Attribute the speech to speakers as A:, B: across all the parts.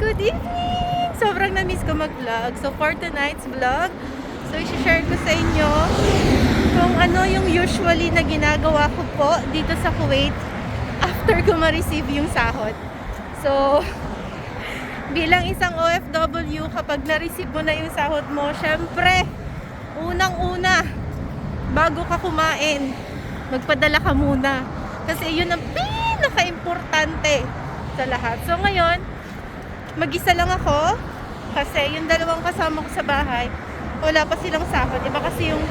A: Good evening! Sobrang na-miss ko mag-vlog. So, for tonight's vlog, so, i-share ko sa inyo kung ano yung usually na ginagawa ko po dito sa Kuwait after ko ma-receive yung sahod. So, bilang isang OFW, kapag na-receive mo na yung sahod mo, syempre, unang-una, bago ka kumain, magpadala ka muna. Kasi yun ang pinaka-importante sa lahat. So, ngayon, mag-isa lang ako kasi yung dalawang kasama ko sa bahay wala pa silang sahod, iba kasi yung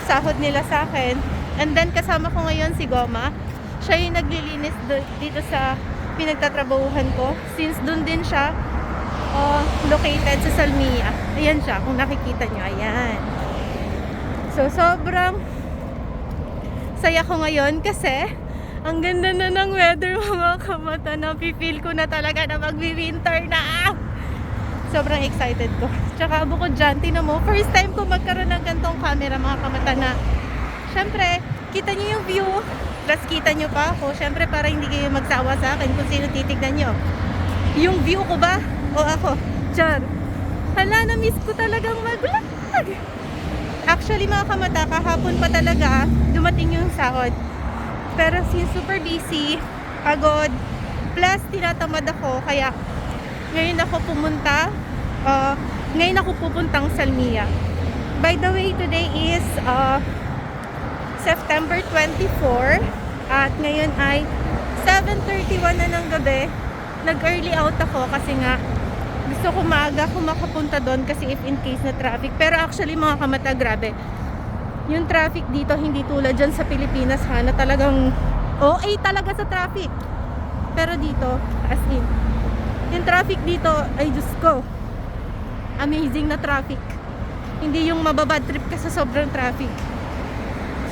A: sahod nila sa akin. And then kasama ko ngayon si Goma, siya yung naglilinis dito sa pinagtatrabahuhan ko since dun din siya located sa Salmia. Ayan siya, kung nakikita nyo, ayan. So sobrang saya ko ngayon kasi ang ganda na ng weather, mga kamata. Napipil ko na talaga na magwi-winter na. Sobrang excited ko. Tsaka bukod dyan, tinan mo, first time ko magkaroon ng gantong camera, mga kamata, na syempre, kita nyo yung view, plus kita nyo pa ako. Syempre, para hindi kayo magsawa sa akin kung sino titignan nyo. Yung view ko ba? O ako? Char. Hala, na-miss ko talagang mag-vlog. Actually, mga kamata, kahapon pa talaga dumating yung sahod. Pero since super busy, pagod, plus tinatamad ako, kaya ngayon ako pupuntang Salmia. By the way, today is September 24 at ngayon ay 7:31 na ng gabi. Nag-early out ako kasi nga gusto ko maaga ako makapunta doon kasi if in case na traffic. Pero actually, mga kamata, grabe. Yung traffic dito hindi tulad dyan sa Pilipinas, ha, na talagang OA talaga sa traffic. Pero dito, as in, yung traffic dito ay Diyos ko, amazing na traffic. Hindi yung mababad trip ka sa sobrang traffic.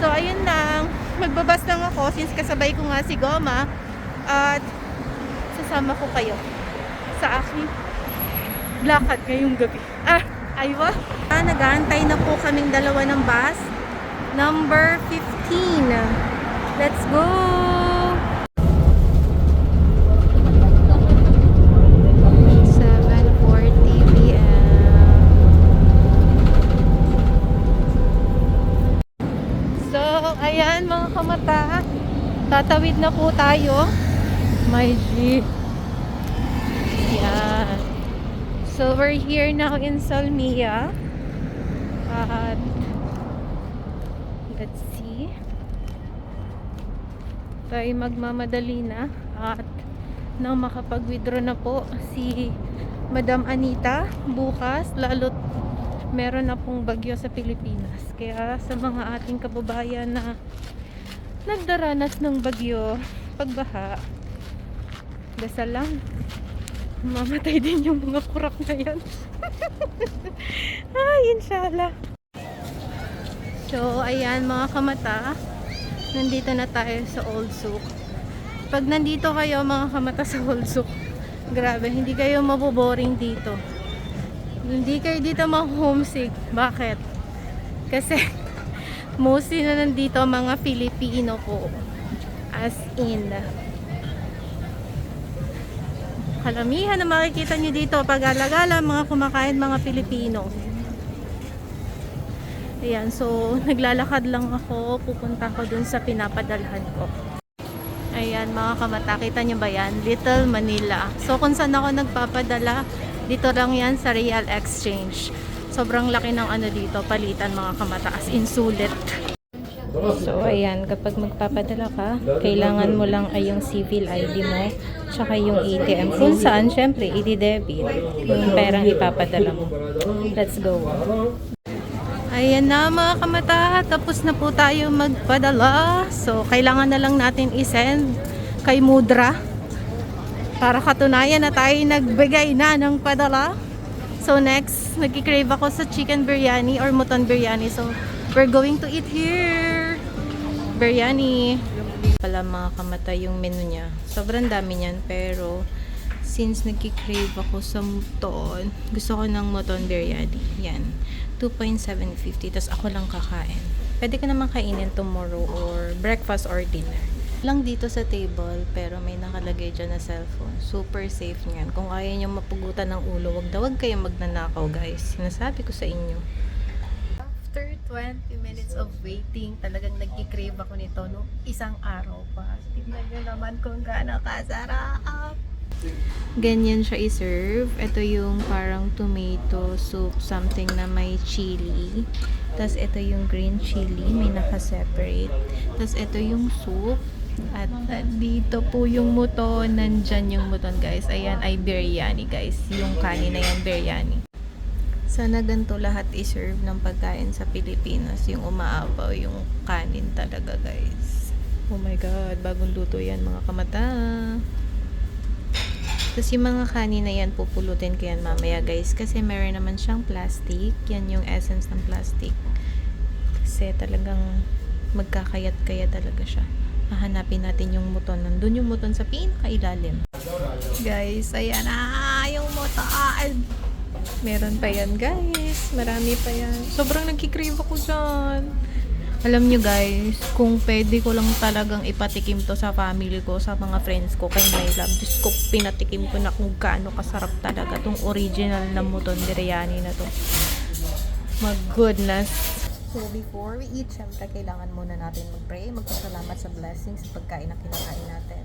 A: So ayun lang, magbabas lang ako since kasabay ko nga si Goma at sasama ko kayo sa aking lakad ngayong gabi. Aywa, nag-aantay na po kaming dalawa ng bus number 15. Let's go! Ayan mga kamata, tatawid na po tayo. My G. Yan. So we're here now in Salmia. At let's see. Tayo magmamadali na. At nang makapag-withdraw na po si Madam Anita bukas, lalo't meron na pong bagyo sa Pilipinas. Kaya sa mga ating kababayan na nagdaranas ng bagyo, pagbaha, dasal lang, mamatay din yung mga kurak na yan. Ay, inshallah. So, ayan mga kamata, nandito na tayo sa Old Souk. Pag nandito kayo mga kamata sa Old Souk, grabe, hindi kayo maboboring dito. Hindi kayo dito ma-homesick. Bakit? Kasi mostly na nandito mga Filipino po. As in, kalamihan na makikita nyo dito pag alagala mga kumakain mga Pilipino. Ayan, so naglalakad lang ako, pupunta ko dun sa pinapadalhan ko. Ayan mga kamata, kita nyo ba yan? Little Manila. So kung saan ako nagpapadala, dito lang yan sa Real Exchange. Sobrang laki ng ano dito, palitan mga kamata, as in sulit. So ayan, kapag magpapadala ka, kailangan mo lang ay yung civil ID mo, tsaka yung ATM. Kung saan, syempre, i-debit yung perang ipapadala mo. Let's go. Ayan na mga kamata, tapos na po tayo magpadala. So kailangan na lang natin i-send kay Mudra para katunayan na tayo nagbigay na ng padala. So next, nag-crave ako sa chicken biryani or mutton biryani. So we're going to eat here. Biryani. Pala mga kamata yung menu niya. Sobrang dami niyan, pero since nag-crave ako sa mutton, gusto ko ng mutton biryani. Yan. 2.750. Tapos ako lang kakain. Pwede ka naman kainin tomorrow or breakfast or dinner. Lang dito sa table, pero may nakalagay dyan na cellphone. Super safe niyan. Kung ayaw nyo mapugutan ng ulo, wag na wag kayong magnanakaw, guys. Sinasabi ko sa inyo. After 20 minutes of waiting, talagang nagki-crave ako nito no isang araw pa. Tignan nyo naman kung gaano kasarap. Ganyan siya i-serve. Ito yung parang tomato soup, something na may chili. Tapos ito yung green chili, may naka-separate. Tapos ito yung soup. At dito po yung muton. Nandyan yung muton, guys. Ayan ay biryani, guys. Yung kanin na yan, biryani. Sana ganito lahat i-serve ng pagkain sa Pilipinas. Yung umaapaw, yung kanin talaga, guys. Oh my God, bagong luto yan, mga kamata. Tapos yung mga kanin na yan, pupulutin ko yan mamaya, guys. Kasi meron naman siyang plastic. Yan yung essence ng plastic. Kasi talagang magkakayat-kaya talaga siya. Hahanapin natin yung muton. Nandun yung muton sa pinakailalim. Guys, ayan na yung muton. Meron pa yan, guys. Marami pa yan. Sobrang nagkikrave ako dyan. Alam nyo, guys, kung pwede ko lang talagang ipatikim to sa family ko, sa mga friends ko, kay My Love. Diyos ko, pinatikim ko na kung gaano kasarap talaga tong original na muton biryani na to. My goodness. So, before we eat, syempre, kailangan muna natin mag-pray, magpasalamat sa blessings sa pagkain na kinakain natin.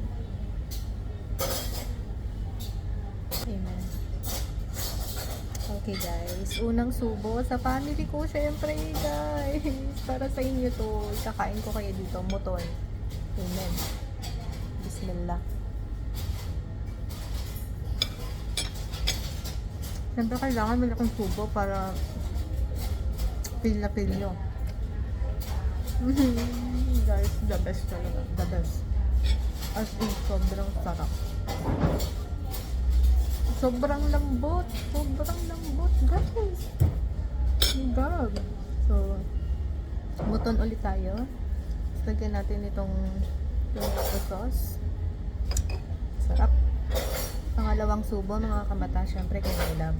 A: Amen. Okay, guys. Unang subo sa family ko, syempre, guys. Para sa inyo to. Kakain ko kayo dito, muton. Amen. Bismillah. Syempre, kailangan malaking subo para feel na feel nyo. Guys, the best talaga. The best. As in, sobrang sarap. Sobrang lambot. Sobrang lambot, guys. God. So, muton ulit tayo. Lagyan natin itong tomato sauce. Sarap. Pangalawang subo, mga kamata, syempre kay My Love.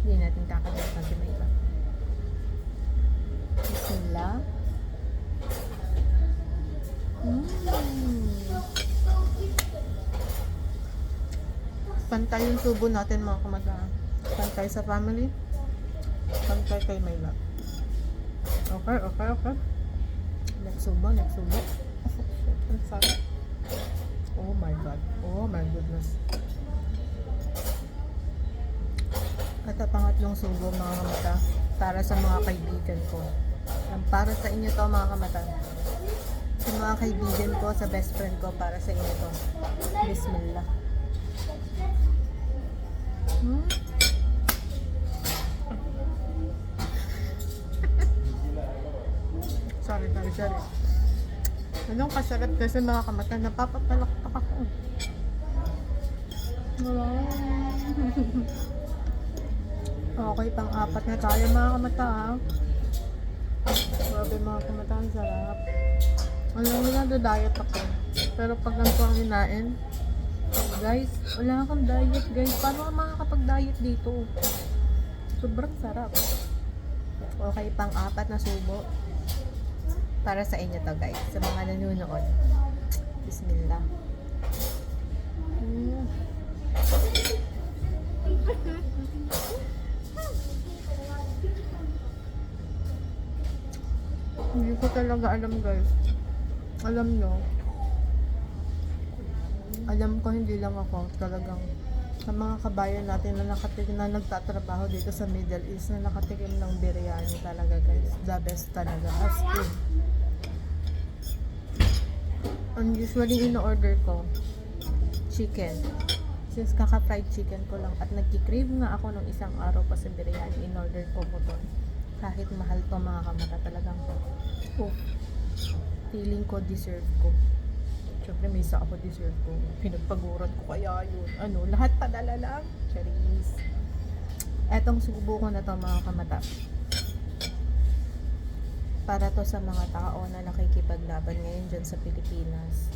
A: Hindi natin kakalimutan si My Love. Bismillah. Pantay yung subo natin, mga kamata. Pantay sa family. Pantay kay My Love. Okay, okay, okay. Next subo, next subo. Ang sarap. Oh my God. Oh my goodness. At ang pangatlong subo, mga kamata, para sa mga kaibigan ko. Para sa inyo to, mga kamata. Sa mga kaibigan ko, sa best friend ko, para sa inyo to. Bismillah. Sorry. Anong kasarap kasi, mga kamata, napapapalakpak ako. Okay, pang-apat na tayo, mga kamata, ha? Grabe, mga kamata, ang sarap. Alam mo na, diet ako. Pero pag ganito ang hinain, guys, wala akong diet, guys. Paano ka makakapag-diet dito? Sobrang sarap. Okay, pang-apat na subo. Para sa inyo to, guys. Sa mga nanonood. Bismillah. Hindi ko talaga alam, guys. Alam nyo, alam ko hindi lang ako talagang sa mga kabayan natin na nakatikim na nagtatrabaho dito sa Middle East na nakatikim ng biryani talaga, guys. The best talaga. As in. And usually in-order ko chicken. Since kaka-fried chicken ko lang at nagki-crave nga ako nung isang araw pa sa biryani, in-order ko po to. Kahit mahal to, mga kamata, talagang feeling ko deserve ko. Siyempre may isa ako deserve ko. Pinagpaguran ko kaya yun. Lahat padala lang. Charis. Etong subo ko na to, mga kamata. Para to sa mga tao na nakikipaglaban ngayon dyan sa Pilipinas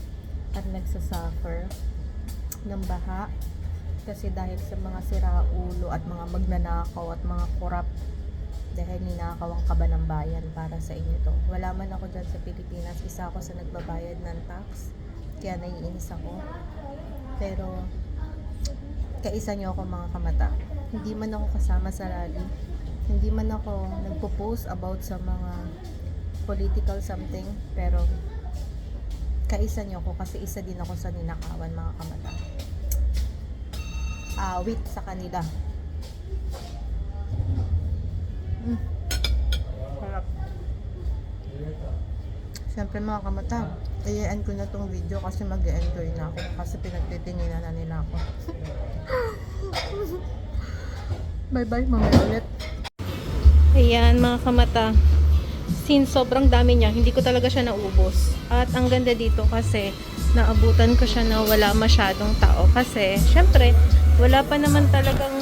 A: at nagsasuffer ng baha kasi dahil sa mga siraulo at mga magnanakaw at mga korap dahil ninakaw ang kaba ng bayan. Para sa inyo to. Wala man ako dyan sa Pilipinas, isa ako sa nagbabayad ng tax Kaya naiinis ako. Pero, kaisa niyo ako mga kamata. Hindi man ako kasama sa rally. Hindi man ako nagpo-post about sa mga political something. Pero, kaisa niyo ako kasi isa din ako sa ninakawan mga kamata. Awit sa kanila. Harap. Siyempre mga kamata, i-end ko na tong video kasi mag-enjoy na ako kasi pinagtitinginan na nila ako. Bye bye, mamaya ulit. Ayan mga kamata, since sobrang dami niya, hindi ko talaga siya naubos. At ang ganda dito kasi naabutan ko siya na wala masyadong tao kasi syempre wala pa naman talagang,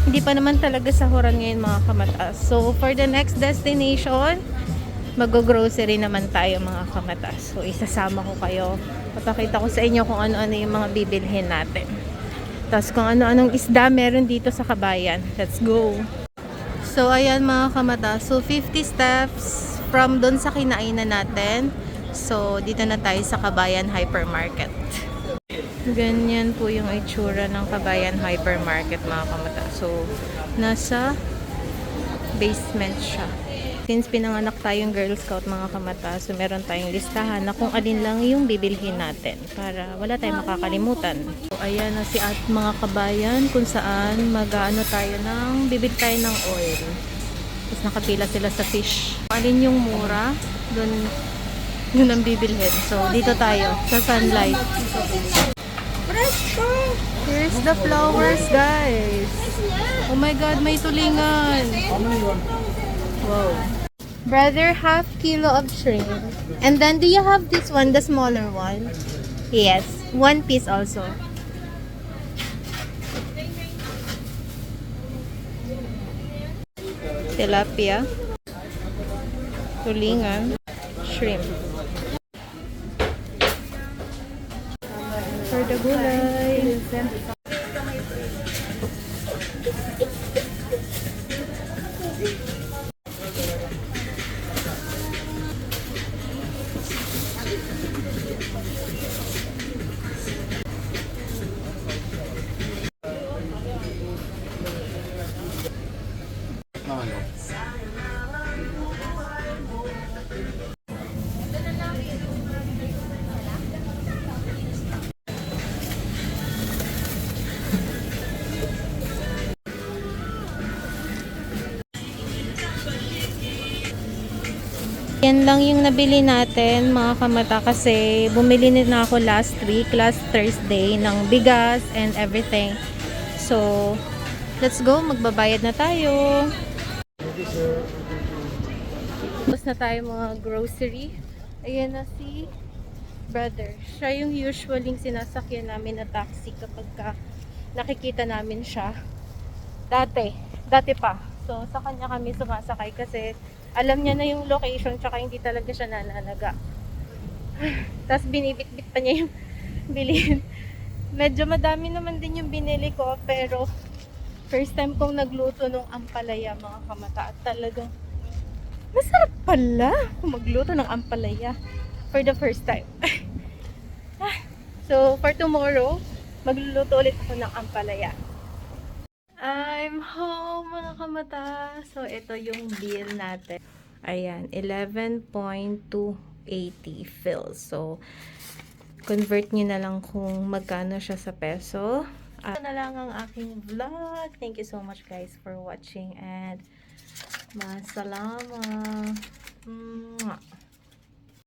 A: hindi pa naman talaga sahuran ngayon mga kamata. So for the next destination, mag-grocery naman tayo mga kamata. So isasama ko kayo. Papakita ko sa inyo kung ano-ano yung mga bibilhin natin. Tapos kung ano-anong isda meron dito sa Kabayan. Let's go! So ayan mga kamata. So 50 steps from doon sa kinainan natin. So dito na tayo sa Kabayan Hypermarket. Ganyan po yung itsura ng Kabayan Hypermarket mga kamata. So nasa basement siya. Since pinanganak tayong Girl Scout mga kamata, so meron tayong listahan na kung alin lang yung bibilhin natin para wala tayong makakalimutan. So ayan na si at mga kabayan kung saan mag-ano tayo ng, bibili tayo ng oil. Tapos nakapila sila sa fish. Kung alin yung mura, dun ang bibilhin. So dito tayo sa Sunlight. Here's the flowers guys. Oh my god, may tulingan. Wow. Brother, half kilo of shrimp. And then, do you have this one, the smaller one? Yes. 1 piece also. Tilapia. Tulingan. Shrimp. For the gulay. Yan lang yung nabili natin mga kamata kasi bumili na ako last week, last Thursday ng bigas and everything. So, let's go, magbabayad na tayo. Tapos na tayo mga grocery. Ayan na si brother. Siya yung usually sinasakyan namin na taxi kapag nakikita namin siya. Dati pa. So, sa kanya kami sumasakay kasi alam niya na yung location tsaka hindi talaga siya nananaga. Tapos binibitbit pa niya yung bilhin. Medyo madami naman din yung binili ko pero first time kong nagluto ng ampalaya mga kamata at talagang masarap pala kung magluto ng ampalaya for the first time. So for tomorrow, magluluto ulit ako ng ampalaya. I'm home mga kamata. So ito yung bill natin. Ayan, 11.280 fils. So convert nyo na lang kung magkano siya sa peso. Ito na lang ang aking vlog. Thank you so much guys for watching and masalama.